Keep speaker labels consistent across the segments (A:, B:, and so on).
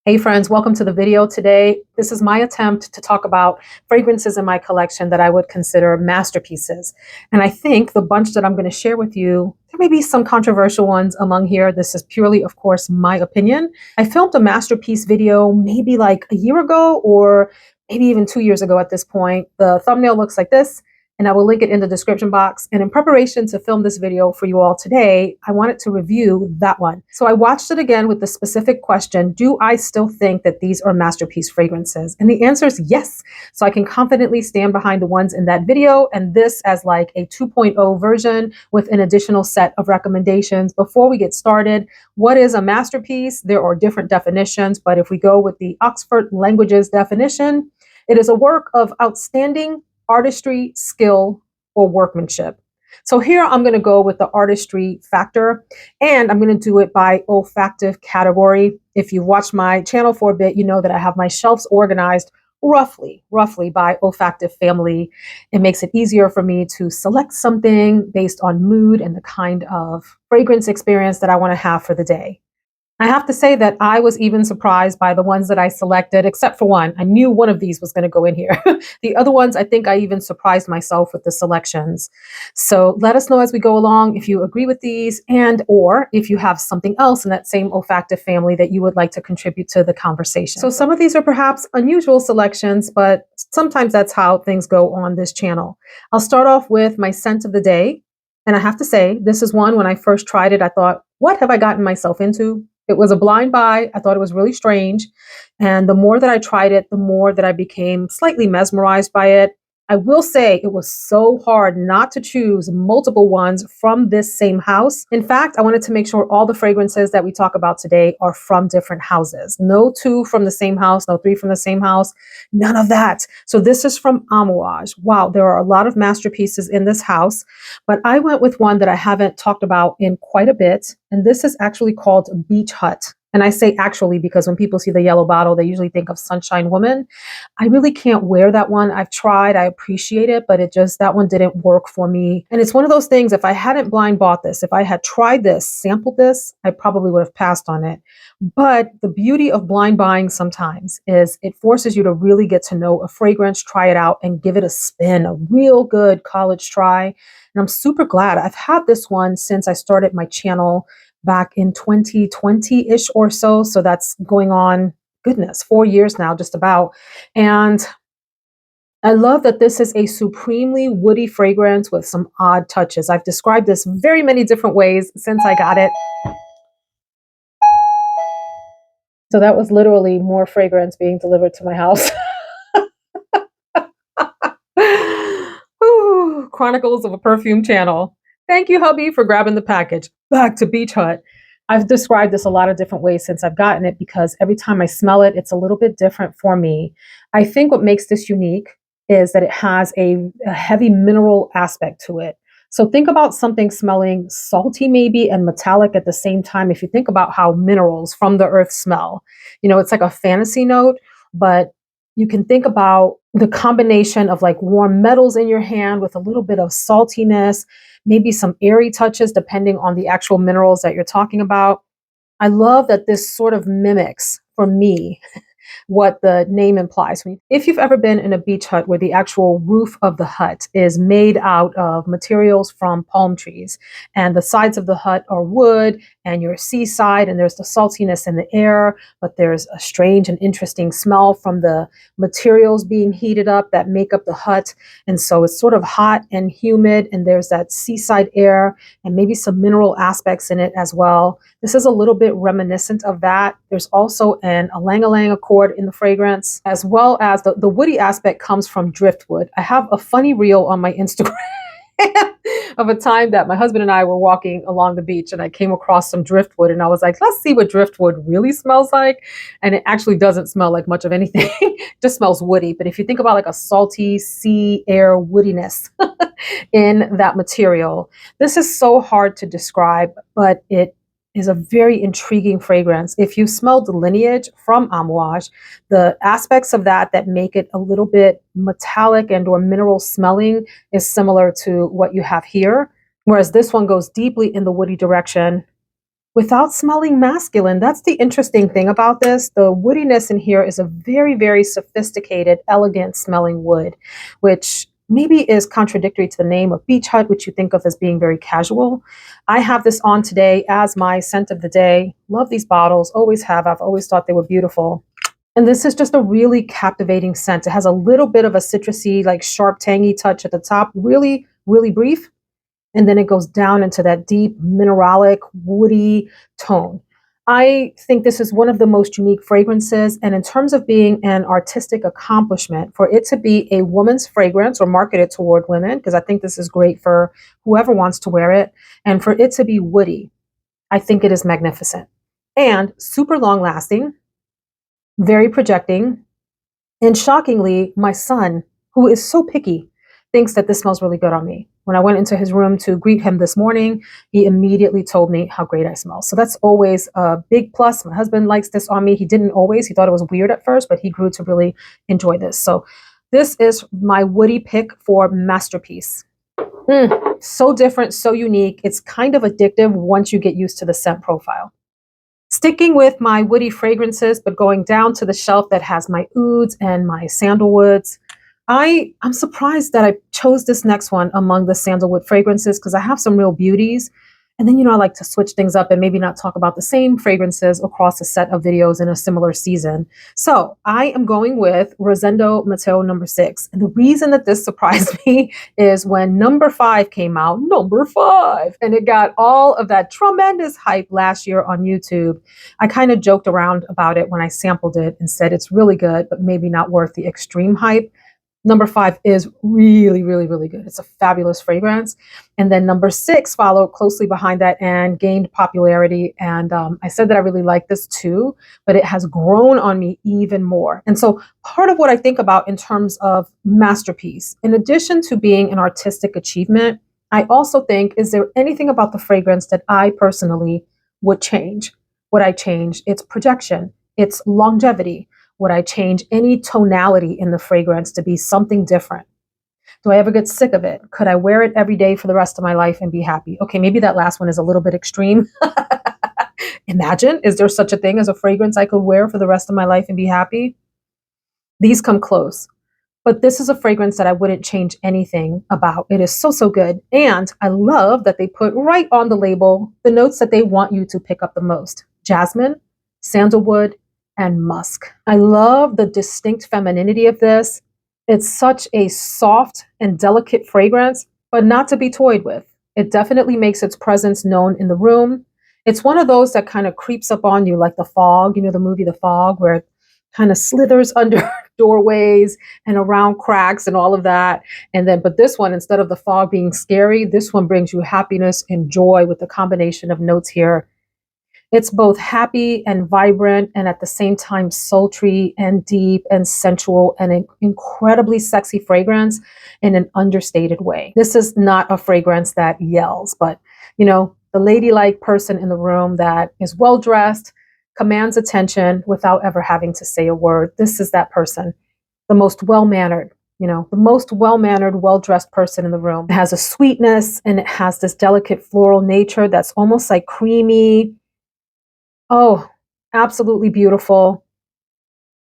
A: Hey friends, welcome to the video today. This is my attempt to talk about fragrances in my collection that I would consider masterpieces. And I think the bunch that I'm going to share with you, there may be some controversial ones among here. This is purely, of course, my opinion. I filmed a masterpiece video maybe like a year ago or maybe even 2 years ago at this point. The thumbnail looks like this, and I will link it in the description box. And in preparation to film this video for you all today, I wanted to review that one. So I watched it again with the specific question, do I still think that these are masterpiece fragrances? And the answer is yes. So I can confidently stand behind the ones in that video and this as like a 2.0 version with an additional set of recommendations. Before we get started, what is a masterpiece? There are different definitions, but if we go with the Oxford Languages definition, it is a work of outstanding artistry, skill, or workmanship. So here I'm going to go with the artistry factor, and I'm going to do it by olfactive category. If you've watched my channel for a bit, you know that I have my shelves organized roughly by olfactive family. It makes it easier for me to select something based on mood and the kind of fragrance experience that I want to have for the day. I have to say that I was even surprised by the ones that I selected, except for one. I knew one of these was going to go in here. The other ones, I think I even surprised myself with the selections. So let us know as we go along if you agree with these and or if you have something else in that same olfactive family that you would like to contribute to the conversation. So some of these are perhaps unusual selections, but sometimes that's how things go on this channel. I'll start off with my scent of the day. And I have to say, this is one when I first tried it, I thought, what have I gotten myself into? It was a blind buy. I thought it was really strange. And the more that I tried it, the more that I became slightly mesmerized by it. I will say it was so hard not to choose multiple ones from this same house. In fact, I wanted to make sure all the fragrances that we talk about today are from different houses. No two from the same house, no three from the same house, none of that. So this is from Amouage. Wow, there are a lot of masterpieces in this house, but I went with one that I haven't talked about in quite a bit. And this is actually called Beach Hut. And I say actually because when people see the yellow bottle, they usually think of Sunshine Woman. I really can't wear that one. I've tried, I appreciate it, but that one didn't work for me. And it's one of those things, if I hadn't blind bought this, if I had tried this, sampled this, I probably would have passed on it. But the beauty of blind buying sometimes is it forces you to really get to know a fragrance, try it out, and give it a spin, a real good college try. And I'm super glad. I've had this one since I started my channel back in 2020-ish or so. So that's going on, goodness, 4 years now, just about. And I love that this is a supremely woody fragrance with some odd touches. I've described this very many different ways since I got it. So that was literally more fragrance being delivered to my house. Ooh, Chronicles of a Perfume channel. Thank you, hubby, for grabbing the package. Back to Beach Hut. I've described this a lot of different ways since I've gotten it because every time I smell it, it's a little bit different for me. I think what makes this unique is that it has a heavy mineral aspect to it. So think about something smelling salty maybe and metallic at the same time. If you think about how minerals from the earth smell, it's like a fantasy note, but you can think about the combination of like warm metals in your hand with a little bit of saltiness, maybe some airy touches depending on the actual minerals that you're talking about. I love that this sort of mimics, for me, what the name implies. If you've ever been in a beach hut where the actual roof of the hut is made out of materials from palm trees and the sides of the hut are wood and you're seaside and there's the saltiness in the air, but there's a strange and interesting smell from the materials being heated up that make up the hut. And so it's sort of hot and humid and there's that seaside air and maybe some mineral aspects in it as well. This is a little bit reminiscent of that. There's also an ylang-ylang accord in the fragrance, as well as the woody aspect comes from driftwood. I have a funny reel on my Instagram of a time that my husband and I were walking along the beach and I came across some driftwood and I was like, let's see what driftwood really smells like. And it actually doesn't smell like much of anything. It just smells woody. But if you think about like a salty sea air woodiness in that material, this is so hard to describe, but it is a very intriguing fragrance. If you smelled the lineage from Amouage, the aspects of that make it a little bit metallic and or mineral smelling is similar to what you have here. Whereas this one goes deeply in the woody direction without smelling masculine. That's the interesting thing about this. The woodiness in here is a very, very sophisticated, elegant smelling wood, which maybe is contradictory to the name of Beach Hut, which you think of as being very casual. I have this on today as my scent of the day. Love these bottles, always have. I've always thought they were beautiful. And this is just a really captivating scent. It has a little bit of a citrusy, like sharp, tangy touch at the top, really, really brief. And then it goes down into that deep, mineralic, woody tone. I think this is one of the most unique fragrances. And in terms of being an artistic accomplishment, for it to be a woman's fragrance or marketed toward women, because I think this is great for whoever wants to wear it, and for it to be woody, I think it is magnificent. And super long lasting, very projecting. And shockingly, my son, who is so picky, thinks that this smells really good on me. When I went into his room to greet him this morning, he immediately told me how great I smell. So that's always a big plus. My husband likes this on me. He didn't always. He thought it was weird at first, but he grew to really enjoy this. So this is my woody pick for masterpiece. So different, so unique. It's kind of addictive once you get used to the scent profile. Sticking with my woody fragrances, but going down to the shelf that has my ouds and my sandalwoods. I'm surprised that I chose this next one among the sandalwood fragrances because I have some real beauties. And then, I like to switch things up and maybe not talk about the same fragrances across a set of videos in a similar season. So I am going with Rosendo Mateu #6. And the reason that this surprised me is when #5 came out, #5, and it got all of that tremendous hype last year on YouTube. I kind of joked around about it when I sampled it and said it's really good, but maybe not worth the extreme hype. #5 is really, really, really good. It's a fabulous fragrance. And then #6 followed closely behind that and gained popularity. And I said that I really like this too, but it has grown on me even more. And so part of what I think about in terms of masterpiece, in addition to being an artistic achievement, I also think, is there anything about the fragrance that I personally would change? Would I change its projection, its longevity? Would I change any tonality in the fragrance to be something different? Do I ever get sick of it? Could I wear it every day for the rest of my life and be happy? Okay, maybe that last one is a little bit extreme. Imagine, is there such a thing as a fragrance I could wear for the rest of my life and be happy? These come close. But this is a fragrance that I wouldn't change anything about. It is so, so good. And I love that they put right on the label the notes that they want you to pick up the most: jasmine, sandalwood, and musk. I love the distinct femininity of this. It's such a soft and delicate fragrance, but not to be toyed with. It definitely makes its presence known in the room. It's one of those that kind of creeps up on you like The Fog, the movie The Fog, where it kind of slithers under doorways and around cracks and all of that. But this one, instead of the fog being scary, this one brings you happiness and joy with the combination of notes here. It's both happy and vibrant, and at the same time sultry and deep and sensual, and an incredibly sexy fragrance in an understated way. This is not a fragrance that yells, but the ladylike person in the room that is well dressed, commands attention without ever having to say a word. This is that person, the most well-mannered. The most well-mannered, well-dressed person in the room. It has a sweetness and it has this delicate floral nature that's almost like creamy. Oh, absolutely beautiful.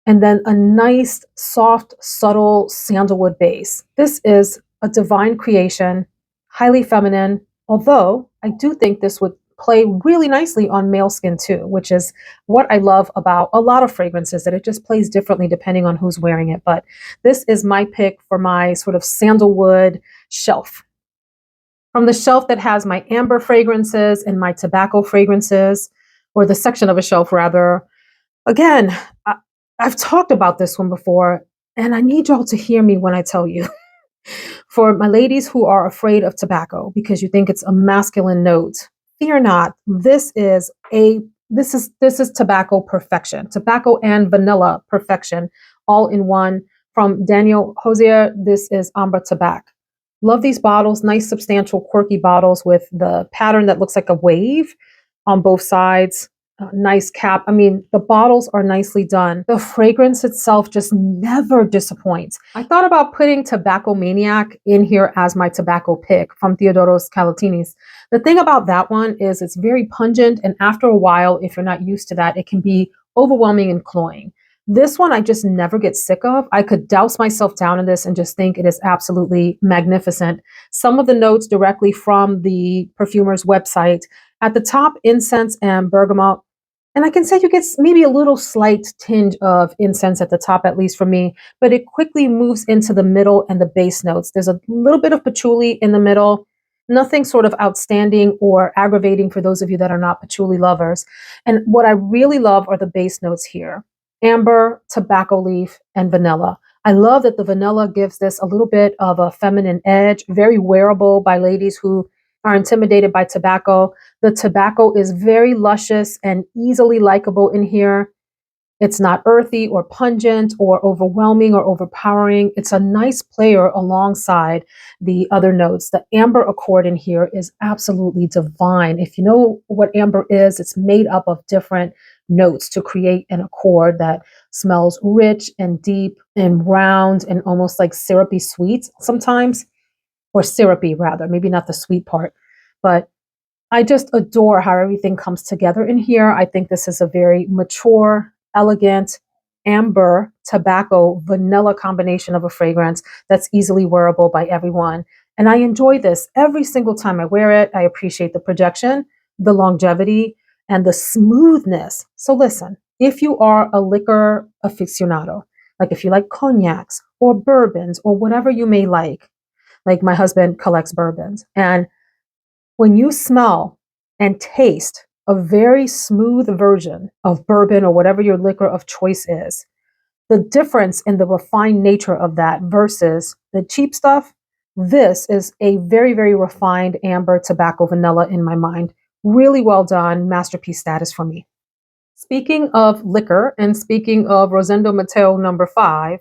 A: And then a nice, soft, subtle sandalwood base. This is a divine creation, highly feminine, although I do think this would play really nicely on male skin too, which is what I love about a lot of fragrances, that it just plays differently depending on who's wearing it. But this is my pick for my sort of sandalwood shelf. From the shelf that has my amber fragrances and my tobacco fragrances, or the section of a shelf rather. Again, I've talked about this one before, and I need y'all to hear me when I tell you. For my ladies who are afraid of tobacco because you think it's a masculine note, fear not. This is tobacco perfection, tobacco and vanilla perfection, all in one. From Daniel Josier, this is Ambre Tabac. Love these bottles, nice, substantial, quirky bottles with the pattern that looks like a wave on both sides. nice cap. I mean, the bottles are nicely done. The fragrance itself just never disappoints. I thought about putting Tobacco Maniac in here as my tobacco pick from Theodoros Kalatinis. The thing about that one is it's very pungent, and after a while, if you're not used to that, it can be overwhelming and cloying. This one I just never get sick of. I could douse myself down in this and just think it is absolutely magnificent. Some of the notes directly from the perfumer's website. At the top, incense and bergamot. And I can say you get maybe a little slight tinge of incense at the top, at least for me, but it quickly moves into the middle and the base notes. There's a little bit of patchouli in the middle, nothing sort of outstanding or aggravating for those of you that are not patchouli lovers. And what I really love are the base notes here: amber, tobacco leaf, and vanilla. I love that the vanilla gives this a little bit of a feminine edge, very wearable by ladies who are intimidated by tobacco. The tobacco is very luscious and easily likable in here. It's not earthy or pungent or overwhelming or overpowering. It's a nice player alongside the other notes. The amber accord in here is absolutely divine. If you know what amber is, it's made up of different notes to create an accord that smells rich and deep and round and almost like syrupy sweet sometimes, or syrupy rather, maybe not the sweet part. But I just adore how everything comes together in here. I think this is a very mature, elegant, amber, tobacco, vanilla combination of a fragrance that's easily wearable by everyone. And I enjoy this every single time I wear it. I appreciate the projection, the longevity, and the smoothness. So listen, if you are a liquor aficionado, like if you like cognacs or bourbons or whatever you may like my husband collects bourbons, and when you smell and taste a very smooth version of bourbon or whatever your liquor of choice is, the difference in the refined nature of that versus the cheap stuff, this is a very, very refined amber tobacco vanilla in my mind. Really well done, masterpiece status for me. Speaking of liquor and speaking of Rosendo Mateu #5,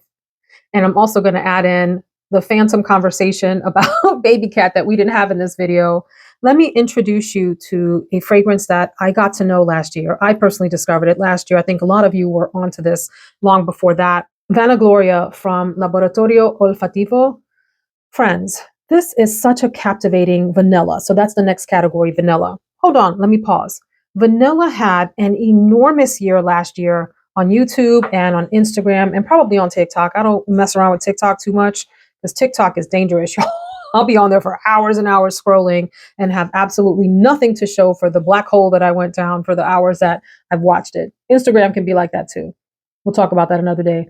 A: and I'm also going to add in the phantom conversation about baby cat that we didn't have in this video. Let me introduce you to a fragrance that I got to know last year. I personally discovered it last year. I think a lot of you were onto this long before that. Vanagloria from Laboratorio Olfattivo. Friends, this is such a captivating vanilla. So that's the next category, vanilla. Hold on, let me pause. Vanilla had an enormous year last year on YouTube and on Instagram and probably on TikTok. I don't mess around with TikTok too much because TikTok is dangerous, y'all. I'll be on there for hours and hours scrolling and have absolutely nothing to show for the black hole that I went down for the hours that I've watched it. Instagram can be like that too. We'll talk about that another day.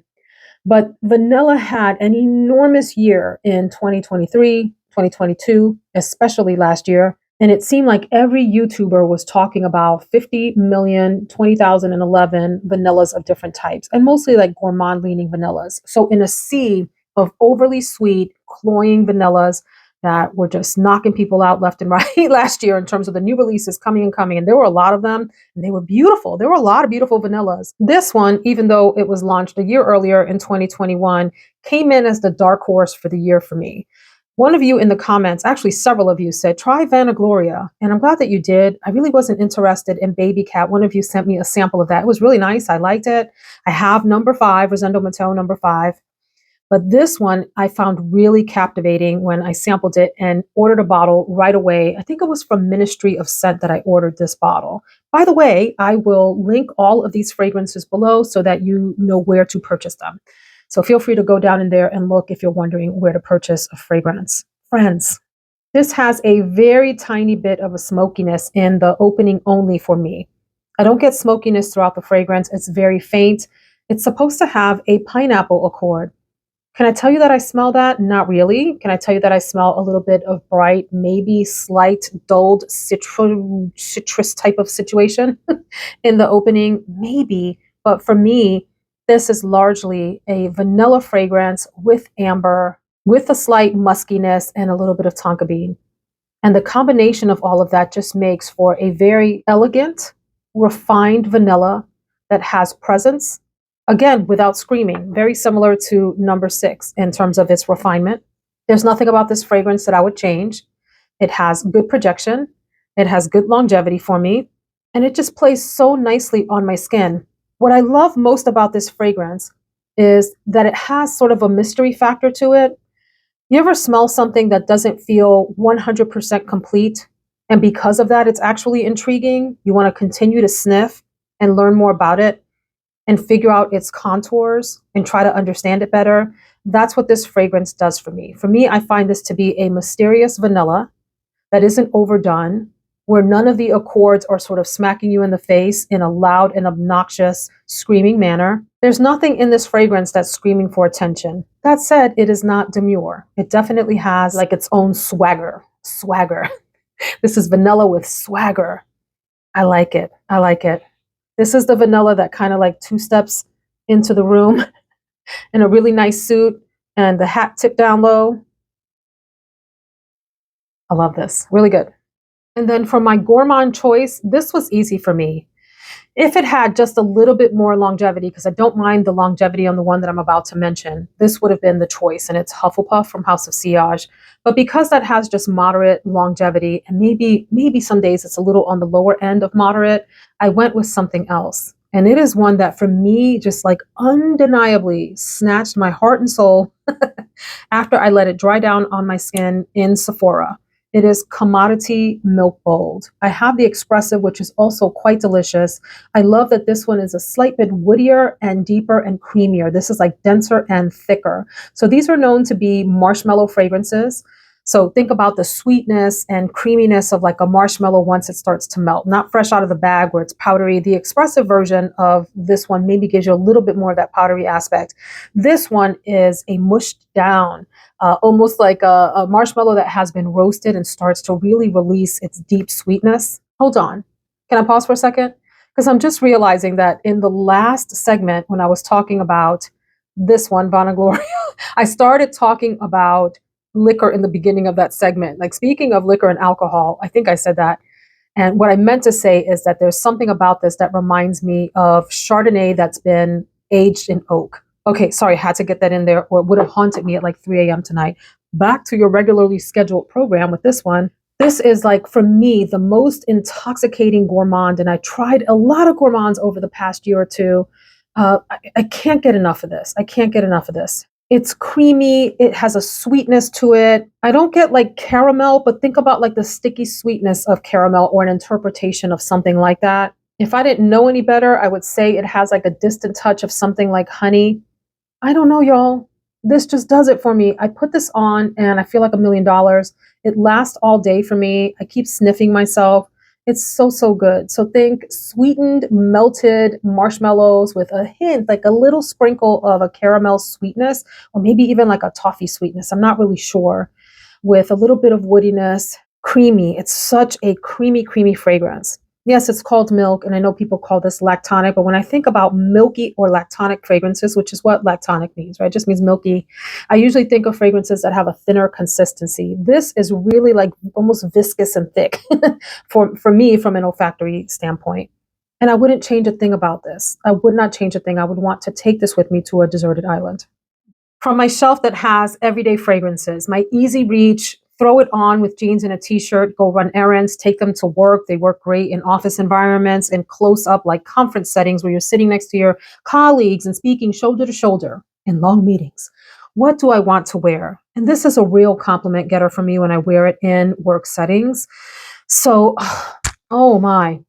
A: But vanilla had an enormous year in 2023, 2022, especially last year. And it seemed like every YouTuber was talking about 50 million, 2011 vanillas of different types, and mostly like gourmand leaning vanillas. So in a sea of overly sweet, cloying vanillas that were just knocking people out left and right last year in terms of the new releases coming and coming. And there were a lot of them and they were beautiful. There were a lot of beautiful vanillas. This one, even though it was launched a year earlier in 2021, came in as the dark horse for the year for me. One of you in the comments, actually several of you, said, try Vanagloria. And I'm glad that you did. I really wasn't interested in Baby Cat. One of you sent me a sample of that. It was really nice. I liked it. I have #5, Rosendo Mateu #5. But this one I found really captivating when I sampled it and ordered a bottle right away. I think it was from Ministry of Scent that I ordered this bottle. By the way, I will link all of these fragrances below so that you know where to purchase them. So feel free to go down in there and look if you're wondering where to purchase a fragrance. Friends, this has a very tiny bit of a smokiness in the opening only for me. I don't get smokiness throughout the fragrance. It's very faint. It's supposed to have a pineapple accord. Can I tell you that I smell that? Not really. Can I tell you that I smell a little bit of bright, maybe slight, dulled citrus type of situation in the opening? Maybe. But for me, this is largely a vanilla fragrance with amber, with a slight muskiness and a little bit of tonka bean. And the combination of all of that just makes for a very elegant, refined vanilla that has presence. Again, without screaming, very similar to #6 in terms of its refinement. There's nothing about this fragrance that I would change. It has good projection. It has good longevity for me. and it just plays so nicely on my skin. What I love most about this fragrance is that it has sort of a mystery factor to it. You ever smell something that doesn't feel 100% complete? And because of that, it's actually intriguing. You want to continue to sniff and learn more about it and figure out its contours and try to understand it better. That's what this fragrance does for me. For me, I find this to be a mysterious vanilla that isn't overdone, where none of the accords are sort of smacking you in the face in a loud and obnoxious, screaming manner. There's nothing in this fragrance that's screaming for attention. That said, it is not demure. It definitely has like its own swagger. Swagger. This is vanilla with swagger. I like it. I like it. This is the vanilla that kind of like two steps into the room in a really nice suit and the hat tipped down low. I love this. Really good. And then for my gourmand choice, this was easy for me. If it had just a little bit more longevity, because I don't mind the longevity on the one that I'm about to mention, this would have been the choice, and it's Hufflepuff from House of Sillage. But because that has just moderate longevity, and maybe some days it's a little on the lower end of moderate, I went with something else. And it is one that for me just like undeniably snatched my heart and soul after I let it dry down on my skin in Sephora. It is Commodity Milk Bold. I have the Expressive, which is also quite delicious. I love that this one is a slight bit woodier and deeper and creamier. This is like denser and thicker. So these are known to be marshmallow fragrances. So think about the sweetness and creaminess of like a marshmallow once it starts to melt, not fresh out of the bag where it's powdery. The Expressive version of this one maybe gives you a little bit more of that powdery aspect. This one is a mushed down, almost like a marshmallow that has been roasted and starts to really release its deep sweetness. Hold on. Can I pause for a second? Because I'm just realizing that in the last segment, when I was talking about this one, Vanagloria, I started talking about liquor in the beginning of that segment. Like speaking of liquor and alcohol, I think I said that. And what I meant to say is that there's something about this that reminds me of Chardonnay that's been aged in oak. Okay, sorry, had to get that in there or it would have haunted me at like 3 a.m. tonight. Back to your regularly scheduled program with this one. This is like, for me, the most intoxicating gourmand. And I tried a lot of gourmands over the past year or two. I can't get enough of this. I can't get enough of this. It's creamy. It has a sweetness to it. I don't get like caramel, but think about like the sticky sweetness of caramel or an interpretation of something like that. If I didn't know any better, I would say it has like a distant touch of something like honey. I don't know, y'all. This just does it for me. I put this on and I feel like $1,000,000. It lasts all day for me. I keep sniffing myself. It's so, so good. So think sweetened, melted marshmallows with a hint, like a little sprinkle of a caramel sweetness, or maybe even like a toffee sweetness. I'm not really sure. With a little bit of woodiness, creamy. It's such a creamy, creamy fragrance. Yes, it's called milk, and I know people call this lactonic, but when I think about milky or lactonic fragrances, which is what lactonic means, right? It just means milky. I usually think of fragrances that have a thinner consistency. This is really like almost viscous and thick for me from an olfactory standpoint. And I wouldn't change a thing about this. I would not change a thing. I would want to take this with me to a deserted island. From my shelf that has everyday fragrances, my easy reach, throw it on with jeans and a t-shirt, go run errands, take them to work. They work great in office environments and close up like conference settings where you're sitting next to your colleagues and speaking shoulder to shoulder in long meetings. What do I want to wear? And this is a real compliment getter for me when I wear it in work settings. So, oh my.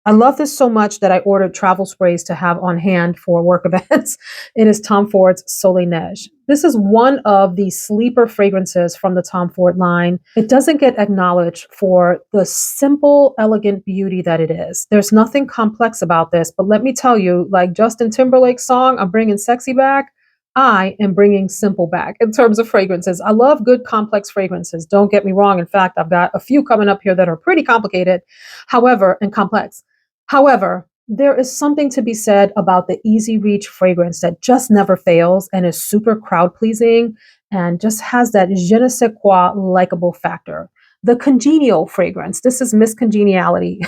A: I love this so much that I ordered travel sprays to have on hand for work events. It is Tom Ford's Soleil Neige. This is one of the sleeper fragrances from the Tom Ford line. It doesn't get acknowledged for the simple, elegant beauty that it is. There's nothing complex about this, but let me tell you, like Justin Timberlake's song, I'm Bringing Sexy Back, I am bringing simple back in terms of fragrances. I love good complex fragrances. Don't get me wrong. In fact, I've got a few coming up here that are pretty complicated, however, and complex. However, there is something to be said about the easy reach fragrance that just never fails and is super crowd pleasing and just has that je ne sais quoi likable factor. The congenial fragrance, this is Miss Congeniality.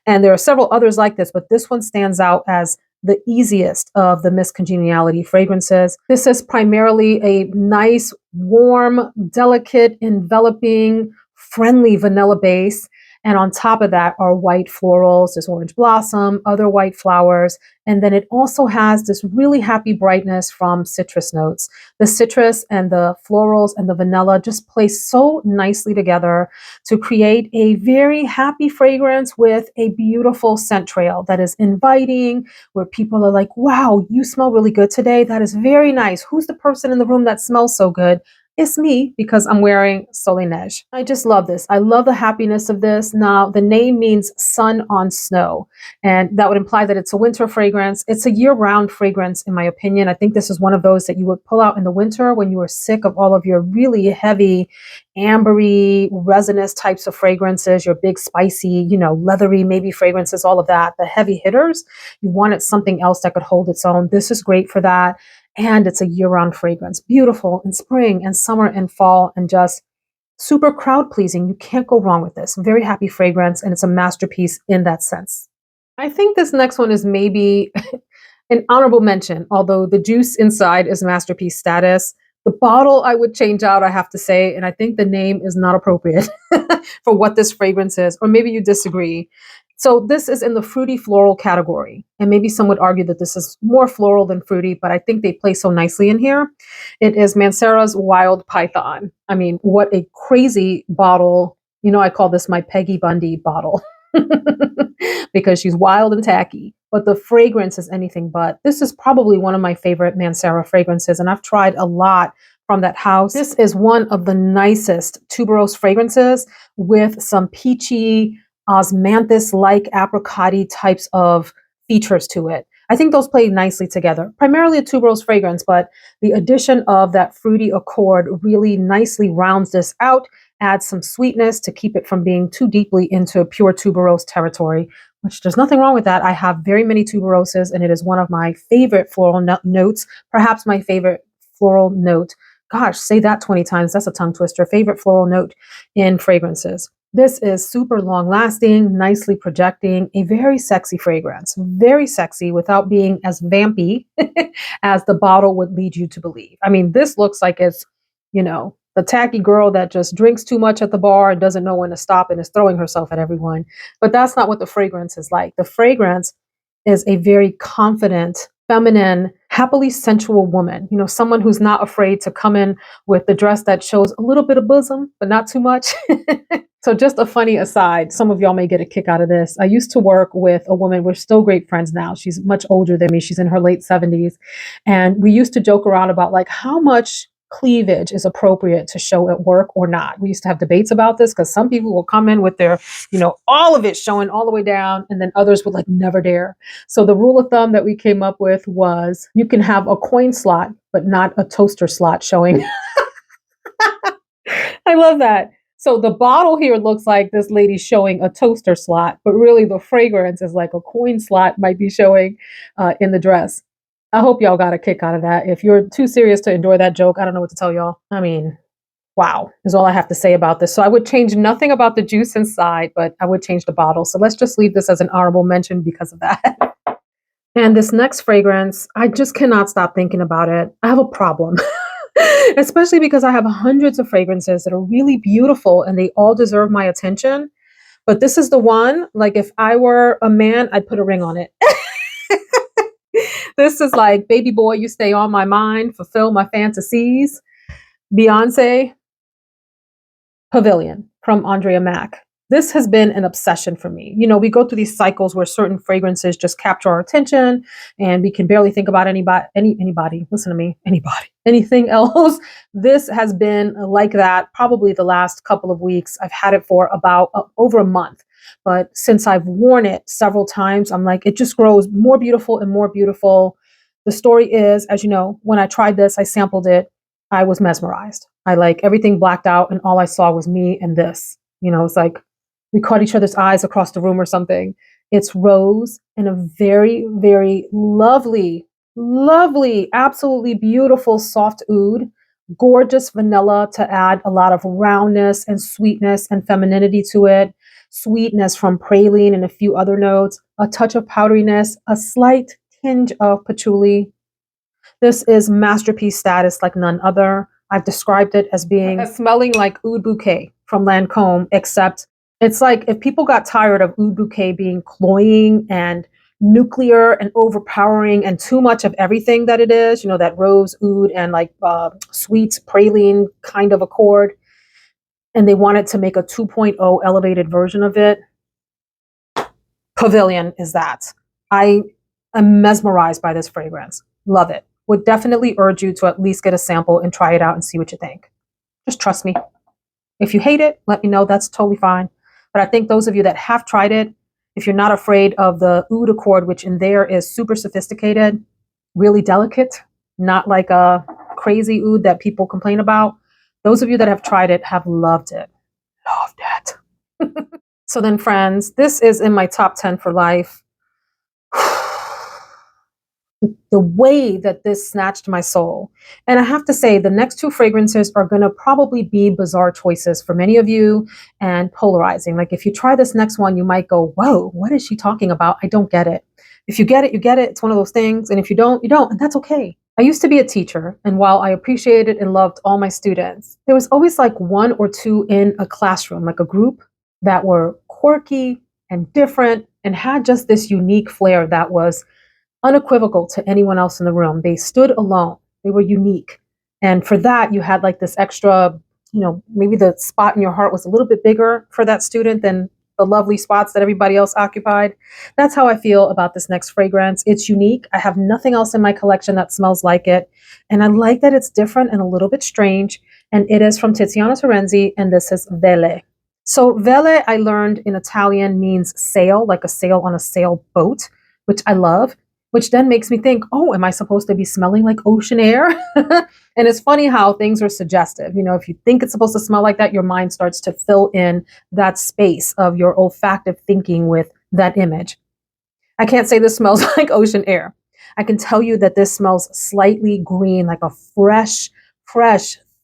A: And there are several others like this, but this one stands out as the easiest of the Miss Congeniality fragrances. This is primarily a nice, warm, delicate, enveloping, friendly vanilla base. And on top of that are white florals. There's orange blossom, other white flowers. And then it also has this really happy brightness from citrus notes. The citrus and the florals and the vanilla just play so nicely together to create a very happy fragrance with a beautiful scent trail that is inviting, where people are like, wow, you smell really good today. That is very nice. Who's the person in the room that smells so good? It's me, because I'm wearing Soleil Neige. I just love this. I love the happiness of this. Now, the name means sun on snow, and that would imply that it's a winter fragrance. It's a year-round fragrance, in my opinion. I think this is one of those that you would pull out in the winter when you were sick of all of your really heavy, ambery, resinous types of fragrances, your big, spicy, leathery, maybe fragrances, all of that, the heavy hitters. You wanted something else that could hold its own. This is great for that. And it's a year-round fragrance. Beautiful in spring and summer and fall, and just super crowd pleasing. You can't go wrong with this. Very happy fragrance, and it's a masterpiece in that sense. I think this next one is maybe an honorable mention, although the juice inside is masterpiece status. The bottle I would change out, I have to say, and I think the name is not appropriate for what this fragrance is, or maybe you disagree. So this is in the fruity floral category, and maybe some would argue that this is more floral than fruity, but I think they play so nicely in here. It is Mancera's Wild Python. I mean, what a crazy bottle. I call this my Peggy Bundy bottle because she's wild and tacky, but the fragrance is anything but. This is probably one of my favorite Mancera fragrances, and I've tried a lot from that house. This is one of the nicest tuberose fragrances with some peachy, osmanthus-like apricot-y types of features to it. I think those play nicely together. Primarily a tuberose fragrance, but the addition of that fruity accord really nicely rounds this out, adds some sweetness to keep it from being too deeply into pure tuberose territory, which there's nothing wrong with that. I have very many tuberoses, and it is one of my favorite floral notes, perhaps my favorite floral note. Gosh, say that 20 times. That's a tongue twister. Favorite floral note in fragrances. This is super long lasting, nicely projecting, a very sexy fragrance. Very sexy without being as vampy as the bottle would lead you to believe. I mean, this looks like it's, the tacky girl that just drinks too much at the bar and doesn't know when to stop and is throwing herself at everyone. But that's not what the fragrance is like. The fragrance is a very confident, feminine, happily sensual woman. Someone who's not afraid to come in with the dress that shows a little bit of bosom, but not too much. So just a funny aside, some of y'all may get a kick out of this. I used to work with a woman, we're still great friends now. She's much older than me. She's in her late 70s. And we used to joke around about like how much cleavage is appropriate to show at work or not. We used to have debates about this because some people will come in with their, all of it showing all the way down, and then others would like never dare. So the rule of thumb that we came up with was you can have a coin slot, but not a toaster slot showing. I love that. So the bottle here looks like this lady's showing a toaster slot, but really the fragrance is like a coin slot might be showing in the dress. I hope y'all got a kick out of that. If you're too serious to enjoy that joke, I don't know what to tell y'all. I mean, wow, is all I have to say about this. So I would change nothing about the juice inside, but I would change the bottle. So let's just leave this as an honorable mention because of that. And this next fragrance, I just cannot stop thinking about it. I have a problem. Especially because I have hundreds of fragrances that are really beautiful and they all deserve my attention. But this is the one, like if I were a man, I'd put a ring on it. This is like, baby boy, you stay on my mind, fulfill my fantasies. Beyonce, Pavilion from Andrea Maack. This has been an obsession for me. We go through these cycles where certain fragrances just capture our attention and we can barely think about anybody, listen to me, anything else. This has been like that probably the last couple of weeks. I've had it for about over a month. But since I've worn it several times, I'm like, it just grows more beautiful and more beautiful. The story is, as you know, when I tried this, I sampled it. I was mesmerized. I like everything blacked out and all I saw was me and this. It's like we caught each other's eyes across the room or something. It's rose and a very, very lovely, absolutely beautiful soft oud, gorgeous vanilla to add a lot of roundness and sweetness and femininity to it, sweetness from praline and a few other notes, a touch of powderiness, a slight tinge of patchouli. This is masterpiece status like none other. I've described it as being smelling like oud bouquet from Lancôme, except It's like if people got tired of Oud Bouquet being cloying and nuclear and overpowering and too much of everything that it is, that rose, oud, and like sweet praline kind of accord, and they wanted to make a 2.0 elevated version of it, Pavilion is that. I am mesmerized by this fragrance. Love it. Would definitely urge you to at least get a sample and try it out and see what you think. Just trust me. If you hate it, let me know. That's totally fine. But I think those of you that have tried it, if you're not afraid of the oud accord, which in there is super sophisticated, really delicate, not like a crazy oud that people complain about, those of you that have tried it have loved it. Loved it. So then, friends, this is in my top 10 for life. The way that this snatched my soul. And I have to say, the next two fragrances are going to probably be bizarre choices for many of you and polarizing. Like if you try this next one, you might go, whoa, what is she talking about? I don't get it. If you get it, you get it. It's one of those things. And if you don't, you don't. And that's okay. I used to be a teacher. And while I appreciated and loved all my students, there was always like one or two in a classroom, like a group that were quirky and different and had just this unique flair that was unequivocal to anyone else in the room. They stood alone. They were unique. And for that, you had like this extra, maybe the spot in your heart was a little bit bigger for that student than the lovely spots that everybody else occupied. That's how I feel about this next fragrance. It's unique. I have nothing else in my collection that smells like it. And I like that it's different and a little bit strange. And it is from Tiziana Terenzi, and this is Vele. So Vele, I learned in Italian means sail, like a sail on a sailboat, which I love. Which then makes me think, oh, am I supposed to be smelling like ocean air? And it's funny how things are suggestive. If you think it's supposed to smell like that, your mind starts to fill in that space of your olfactive thinking with that image. I can't say this smells like ocean air. I can tell you that this smells slightly green, like a fresh,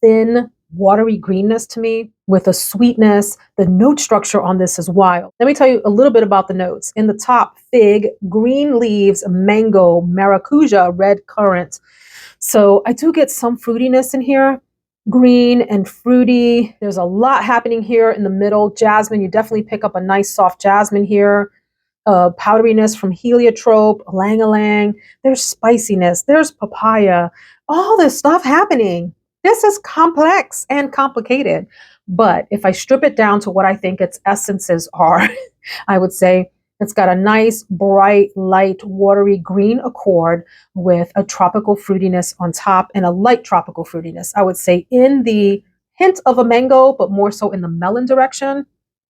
A: thin, watery greenness to me with a sweetness. The note structure on this is wild. Let me tell you a little bit about the notes. In the top, fig, green leaves, mango, maracuja, red currant. So I do get some fruitiness in here, green and fruity. There's a lot happening here in the middle. Jasmine, you definitely pick up a nice soft jasmine here. Powderiness from heliotrope, ylang-ylang. There's spiciness. There's papaya. All this stuff happening. This is complex and complicated. But if I strip it down to what I think its essences are, I would say it's got a nice, bright, light, watery green accord with a tropical fruitiness on top and a light tropical fruitiness. I would say in the hint of a mango, but more so in the melon direction.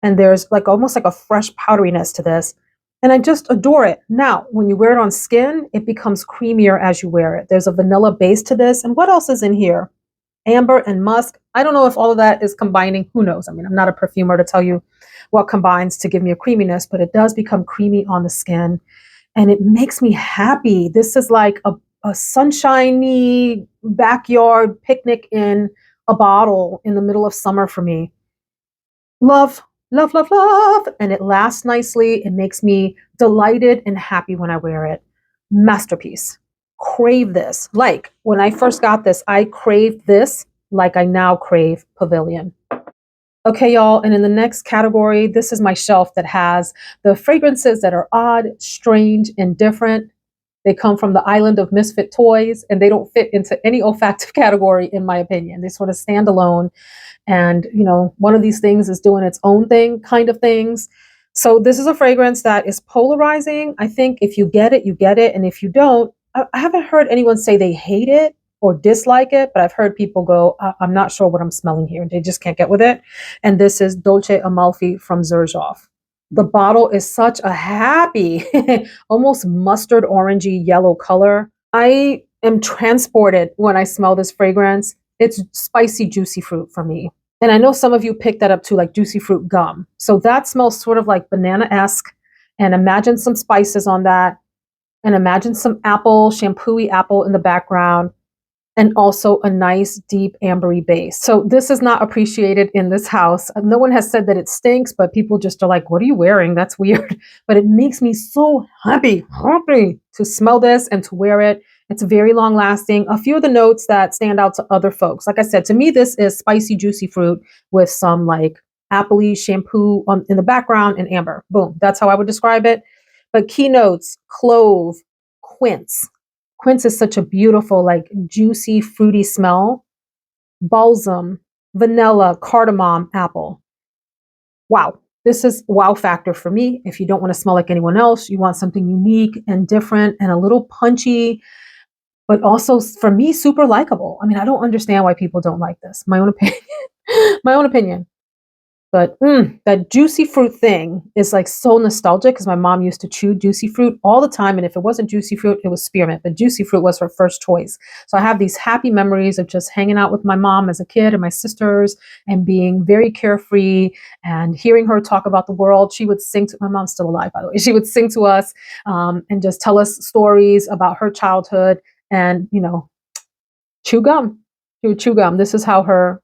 A: And there's like almost like a fresh powderiness to this. And I just adore it. Now, when you wear it on skin, it becomes creamier as you wear it. There's a vanilla base to this. And what else is in here? Amber and musk. I don't know if all of that is combining. Who knows? I mean, I'm not a perfumer to tell you what combines to give me a creaminess, but it does become creamy on the skin. And it makes me happy. This is like a sunshiny backyard picnic in a bottle in the middle of summer for me. Love, love, love, love. And it lasts nicely. It makes me delighted and happy when I wear it. Masterpiece. Crave this. Like when I first got this, I craved this like I now crave Pavilion. Okay, y'all. And in the next category, this is my shelf that has the fragrances that are odd, strange, and different. They come from the island of misfit toys, and they don't fit into any olfactive category, in my opinion. They sort of stand alone. And, one of these things is doing its own thing, kind of things. So this is a fragrance that is polarizing. I think if you get it, you get it. And if you don't, I haven't heard anyone say they hate it or dislike it, but I've heard people go, I'm not sure what I'm smelling here. They just can't get with it. And this is Dolce Amalfi from Xerjoff. The bottle is such a happy, almost mustard orangey yellow color. I am transported when I smell this fragrance. It's spicy, juicy fruit for me. And I know some of you picked that up too, like juicy fruit gum. So that smells sort of like banana-esque. And imagine some spices on that. And imagine some apple, shampoo-y apple in the background. And also a nice, deep, ambery base. So this is not appreciated in this house. No one has said that it stinks, but people just are like, what are you wearing? That's weird. But it makes me so happy to smell this and to wear it. It's very long lasting. A few of the notes that stand out to other folks. Like I said, to me, this is spicy, juicy fruit with some like appley shampoo in the background, and amber. Boom. That's how I would describe it. But keynotes: clove, quince. Quince is such a beautiful, like juicy, fruity smell. Balsam, vanilla, cardamom, apple. Wow. This is wow factor for me. If you don't want to smell like anyone else, you want something unique and different and a little punchy, but also for me, super likable. I mean, I don't understand why people don't like this. My own opinion. My own opinion. But that juicy fruit thing is like so nostalgic because my mom used to chew juicy fruit all the time. And if it wasn't juicy fruit, it was spearmint. But juicy fruit was her first choice. So I have these happy memories of just hanging out with my mom as a kid and my sisters and being very carefree and hearing her talk about the world. She would sing to, my mom's still alive, by the way. She would sing to us and just tell us stories about her childhood and, you know, chew gum. She would chew gum. This is how her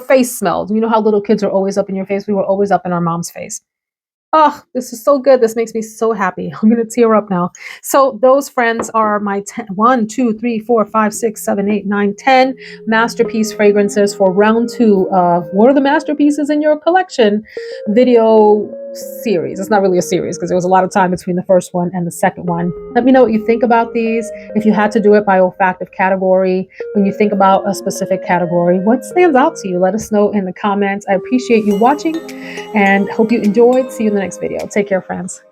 A: face smelled. You know how little kids are always up in your face? We were always up in our mom's face. Oh, this is so good. This makes me so happy. I'm going to tear up now. So those, friends, are my 1, 2, 3, 4, 5, 6, 7, 8, 9, 10 masterpiece fragrances for round 2 of What Are the Masterpieces in Your Collection video series. It's not really a series because there was a lot of time between the first one and the second one. Let me know what you think about these. If you had to do it by olfactive category, when you think about a specific category, what stands out to you? Let us know in the comments. I appreciate you watching and hope you enjoyed. See you in the next video. Take care, friends.